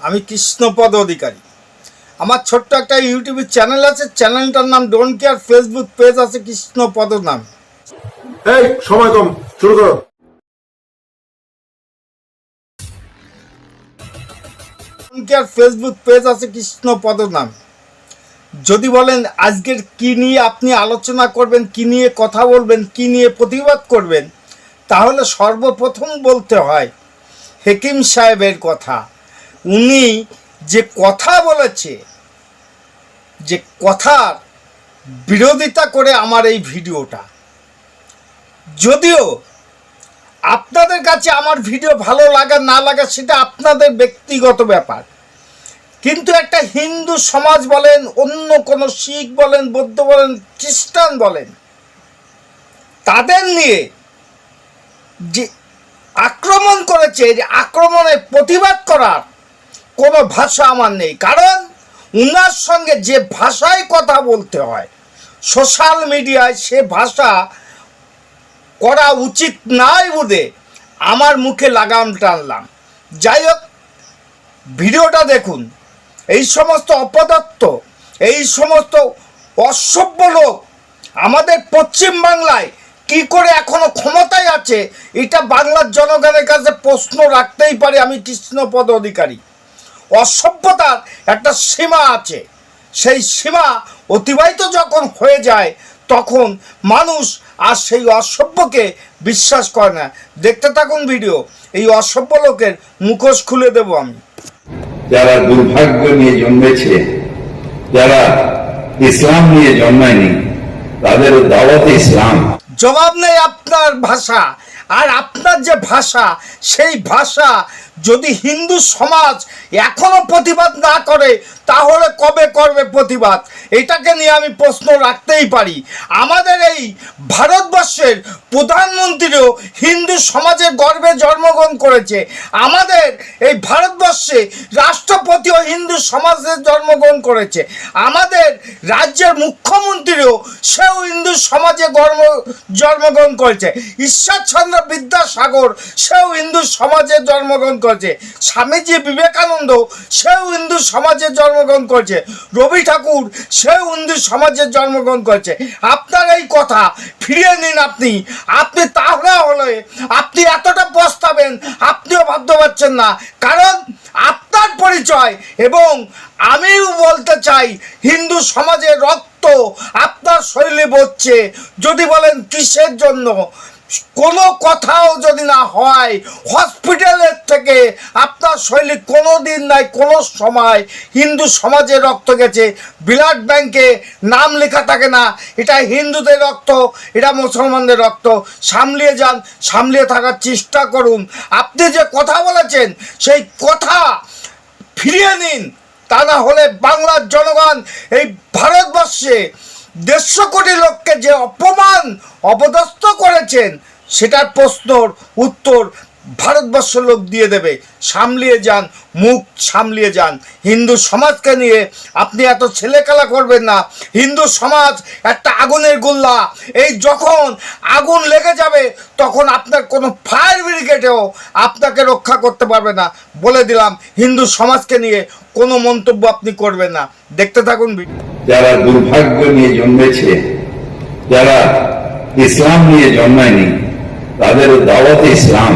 আমি কৃষ্ণপদ অধিকারী। আমার ছোট্ট একটা ইউটিউব চ্যানেল আছে, চ্যানেলটার নাম ডোন্ট কেয়ার। ফেসবুক পেজ আছে কৃষ্ণপদ নামে। এই সময় কম, শুরু করো। ডোন্ট কেয়ার ফেসবুক পেজ আছে কৃষ্ণপদ নামে। যদি বলেন আজকের কি নিয়ে আপনি আলোচনা করবেন, কি নিয়ে কথা বলবেন, কি নিয়ে প্রতিবাদ করবেন, তাহলে সর্বপ্রথম বলতে হয় হাকিম সাহেবের কথা। উনি যে কথা বলেছে, যে কথার বিরোধিতা করে আমার এই ভিডিওটা, যদিও আপনাদের কাছে আমার ভিডিও ভালো লাগা না লাগা সেটা আপনাদের ব্যক্তিগত ব্যাপার, কিন্তু একটা হিন্দু সমাজ বলেন, অন্য কোনো শিখ বলেন, বৌদ্ধ বলেন, খ্রিস্টান বলেন, তাদের নিয়ে যে আক্রমণ করেছে, যে আক্রমণের প্রতিবাদ করার কোনো ভাষা আমার নেই। কারণ উনার সঙ্গে যে ভাষায় কথা বলতে হয় সোশ্যাল মিডিয়ায়, সে ভাষা করা উচিত নাই বলে আমার মুখে লাগাম টানলাম। যাই হোক, ভিডিওটা দেখুন। এই সমস্ত অপদার্থ, এই সমস্ত অসভ্য লোক আমাদের পশ্চিম বাংলায় কি করে এখনো ক্ষমতায় আছে, এটা বাংলার জনগণের কাছে প্রশ্ন রাখতেই পারে আমি কৃষ্ণপদ অধিকারী। অসভ্যতার একটা সীমা আছে, সেই সীমা অতিবাহিত যখন হয়ে যায় তখন মানুষ আর সেই অসভ্যকে বিশ্বাস করে না। দেখতে থাকুন ভিডিও। এই অসভ্য লোকের মুখোশ খুলে দেব আমি। যারা দুর্ভাগ্য নিয়ে জন্মেছে, যারা ইসলাম নিয়ে জন্মায়নি, তাদের দাওয়াতে ইসলাম। জবাব নেই আপনার ভাষা, আর আপনার যে ভাষা, সেই ভাষা যদি হিন্দু সমাজ এখনো প্রতিবাদ না করে তাহলে কবে করবে প্রতিবাদ? এটাকে নিয়ে আমি প্রশ্ন রাখতেই পারি। আমাদের এই ভারতবর্ষের প্রধানমন্ত্রীও হিন্দু সমাজের গর্বে জন্মগ্রহণ করেছে। আমাদের এই ভারতবর্ষে রাষ্ট্রপতিও হিন্দু সমাজের জন্মগ্রহণ করেছে। আমাদের রাজ্যের মুখ্যমন্ত্রীও সেও হিন্দু সমাজে জন্মগ্রহণ করেছে। ঈশ্বরচন্দ্র বিদ্যাসাগর সেও হিন্দু সমাজে জন্মগ্রহণ করেছে। স্বামীজি বিবেকানন্দ সেও হিন্দু সমাজে জন্মগ্রহণ করেছে। রবি ঠাকুর সেও হিন্দু সমাজে জন্মগ্রহণ করেছে। আপনার এই কথা ফিরিয়ে নিন। আপনি তাহলে হলে আপনি এতটা পস্তাবেন আপনিও ভাবতে পারছেন না। কারণ আপনার পরিচয়, এবং আমিও বলতে চাই, হিন্দু সমাজের রক্ত আপনার শরীরে বইছে। যদি বলেন কিসের জন্য, কোনো কথাও যদি না হয়, হসপিটালের থেকে আপনার শরীরে কোনো দিন নাই কোনো সময় হিন্দু সমাজের রক্ত গেছে। ব্লাড ব্যাংকে নাম লেখা থাকে না এটা হিন্দুদের রক্ত, এটা মুসলমানদের রক্ত। সামলিয়ে যান, সামলিয়ে থাকার চেষ্টা করুন। আপনি যে কথা বলেছেন সেই কথা ফিরিয়ে নিন, তা না হলে বাংলার জনগণ, এই ভারতবর্ষে 150 কোটি লোককে যে অপদস্থ করেছেন সেটার প্রশ্নর উত্তর ভারতবর্ষের লোক দিয়ে দেবে। সামলিয়ে যান, মুখ সামলিয়ে যান। হিন্দু সমাজকে নিয়ে আপনি এত ছেলেখেলা করবেন না। হিন্দু সমাজ একটা আগুনের গোল্লা, এই যখন আগুন লেগে যাবে তখন আপনার কোনো ফায়ার ব্রিগেডেও আপনাকে রক্ষা করতে পারবে না। বলে দিলাম, হিন্দু সমাজকে নিয়ে কোনো মন্তব্য আপনি করবেন না। দেখতে থাকুন। যারা দুর্ভাগ্য নিয়ে জন্মেছে, যারা ইসলাম নিয়ে জন্মায়নি, তাদের দাওয়াতে ইসলাম।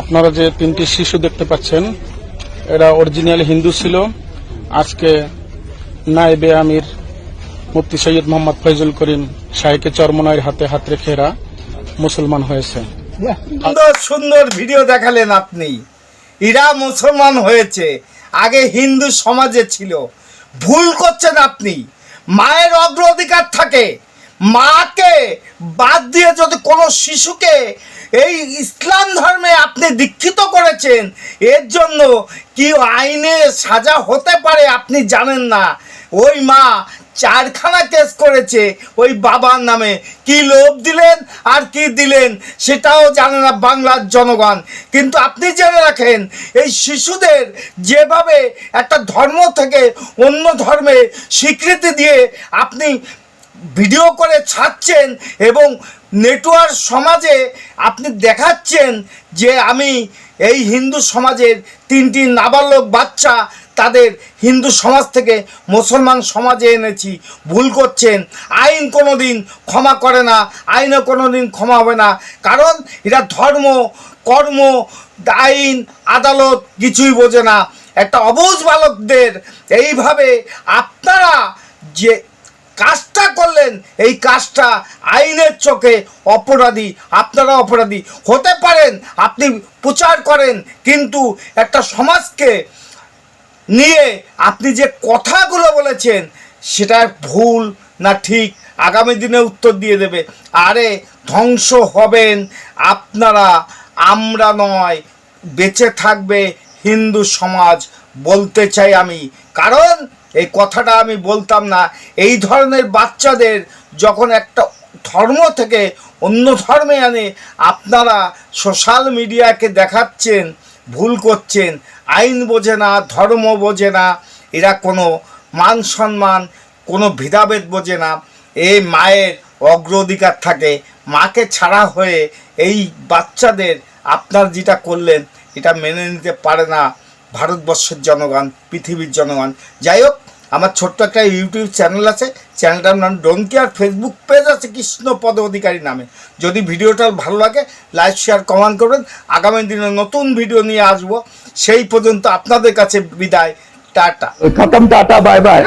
আপনারা যে 3টি শিশু দেখতে পাচ্ছেন, এরা অরিজিনাল হিন্দু ছিল। আজকে নায়েবে আমির মুফতি সৈয়দ মোহাম্মদ ফয়জুল করিম শাহেকে চরমনাইয়ের হাতে হাত রেখে এরা মুসলমান হয়েছে। সুন্দর সুন্দর ভিডিও দেখালেন আপনি। এরা মুসলমান হয়েছে, আগে হিন্দু সমাজে ছিল। ভুল করছেন আপনি। মায়ের অগ্রাধিকার থাকে। মাকে বাদ দিয়ে যদি কোনো শিশুকে এই ইসলাম ধর্মে আপনি দীক্ষিত করেছেন, এর জন্য কি আইনে সাজা হতে পারে আপনি জানেন না। ওই মা 4খানা কেস করেছে ওই বাবার নামে। কি লোভ দিলেন আর কি দিলেন সেটাও জানে না বাংলার জনগণ। কিন্তু আপনি জেনে রাখেন, এই শিশুদের যেভাবে একটা ধর্ম থেকে অন্য ধর্মে স্বীকৃতি দিয়ে আপনি ভিডিও করে ছাড়ছেন এবং নেটওয়ার্ক সমাজে আপনি দেখাচ্ছেন যে আমি এই হিন্দু সমাজের 3টি নাবালক বাচ্চা তাদের হিন্দু সমাজ থেকে মুসলমান সমাজে এনেছি, ভুল করছেন। আইন কোনো দিন ক্ষমা করে না, আইনও কোনো দিন ক্ষমা হবে না, কারণ এরা ধর্ম, কর্ম, আইন, আদালত কিছুই বোঝে না। একটা অবুঝ বালকদের এইভাবে আপনারা যে কাজটা করলেন, এই কাজটা আইনের চোখে অপরাধী, আপনারা অপরাধী হতে পারেন, আপনি প্রচার করেন, কিন্তু একটা সমাজকে নিয়ে আপনি যে কথাগুলো বলেছেন সেটা ভুল না ঠিক আগামী দিনে উত্তর দিয়ে দেবে। আরে ধ্বংস হবেন আপনারা, আমরা নয়, বেঁচে থাকবে হিন্দু সমাজ, বলতে চাই আমি। কারণ এই কথাটা আমি বলতাম না, এই ধরনের বাচ্চাদের যখন একটা ধর্ম থেকে অন্য ধর্মে আনে আপনারা সোশ্যাল মিডিয়াকে দেখাচ্ছেন, ভুল করছেন। আইন বোঝে না, ধর্ম বোঝে না, এরা কোনো মান সম্মান, কোনো ভেদাভেদ বোঝে না। এই মায়ের অগ্রাধিকার থাকে, মাকে ছাড়া হয়ে এই বাচ্চাদের আপনার যেটা করলেন এটা মেনে নিতে পারে না ভারতবর্ষের জনগণ, পৃথিবীর জনগণ। যাই হোক, আমার ছোট্ট একটা ইউটিউব চ্যানেল আছে, চ্যানেলটার নাম ডোন্ট কেয়ার, ফেসবুক পেজ আছে কৃষ্ণপদ অধিকারী নামে। যদি ভিডিওটা ভালো লাগে লাইক, শেয়ার, কমেন্ট করবেন। আগামী দিনে নতুন ভিডিও নিয়ে আসবো, সেই পর্যন্ত আপনাদের কাছে বিদায়, টাটা। खत्म, टाटा, बाय बाय।